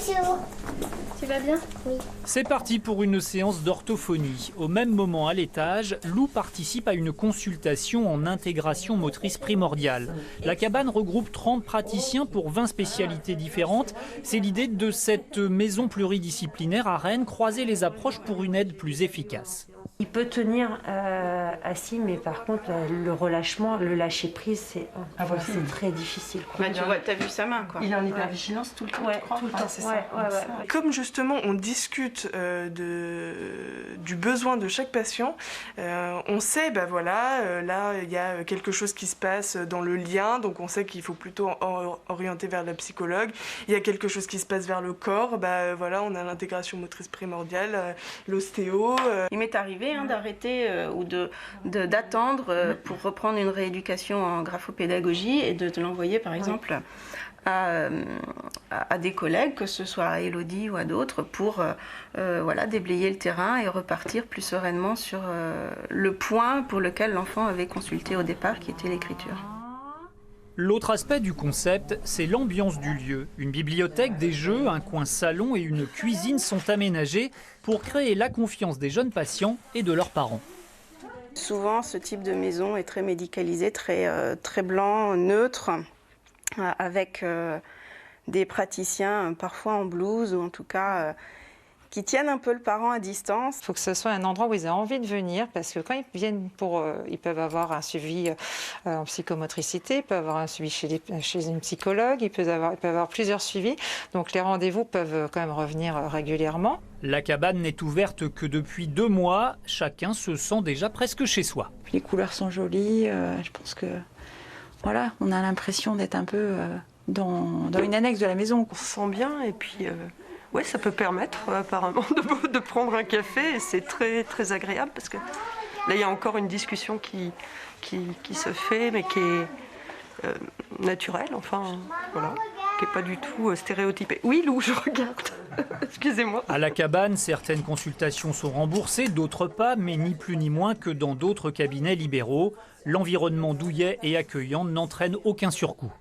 Bonjour. Tu vas bien? Oui. C'est parti pour une séance d'orthophonie. Au même moment à l'étage, Lou participe à une consultation en intégration motrice primordiale. La cabane regroupe 30 praticiens pour 20 spécialités différentes. C'est l'idée de cette maison pluridisciplinaire à Rennes, croiser les approches pour une aide plus efficace. Il peut tenir assis, mais par contre, le relâchement, le lâcher prise, c'est très difficile. Bah, tu vois, t'as vu sa main, quoi. Il est en hypervigilance tout le temps, ouais, tu crois? tout le temps, c'est ouais, ça. ouais. Comme justement on discute du besoin de chaque patient, on sait, là il y a quelque chose qui se passe dans le lien, donc on sait qu'il faut plutôt orienter vers la psychologue. Il y a quelque chose qui se passe vers le corps, on a l'intégration motrice primordiale, l'ostéo. Il m'est arrivé d'arrêter ou d'attendre pour reprendre une rééducation en graphopédagogie et de l'envoyer par exemple à des collègues, que ce soit à Elodie ou à d'autres, pour déblayer le terrain et repartir plus sereinement sur le point pour lequel l'enfant avait consulté au départ, qui était l'écriture. L'autre aspect du concept, c'est l'ambiance du lieu. Une bibliothèque, des jeux, un coin salon et une cuisine sont aménagés pour créer la confiance des jeunes patients et de leurs parents. Souvent, ce type de maison est très médicalisé, très blanc, neutre, avec des praticiens parfois en blouse ou en tout cas qui tiennent un peu le parent à distance. Il faut que ce soit un endroit où ils aient envie de venir, parce que quand ils viennent ils peuvent avoir un suivi en psychomotricité, ils peuvent avoir un suivi chez une psychologue, ils peuvent avoir plusieurs suivis, donc les rendez-vous peuvent quand même revenir régulièrement. La cabane n'est ouverte que depuis 2 mois, chacun se sent déjà presque chez soi. Les couleurs sont jolies, je pense que voilà, on a l'impression d'être un peu dans une annexe de la maison. On se sent bien et puis ça peut permettre apparemment de prendre un café et c'est très, très agréable parce que là il y a encore une discussion qui se fait mais qui est naturelle, qui n'est pas du tout stéréotypée. Oui Lou, je regarde, excusez-moi. À la cabane, certaines consultations sont remboursées, d'autres pas, mais ni plus ni moins que dans d'autres cabinets libéraux. L'environnement douillet et accueillant n'entraîne aucun surcoût.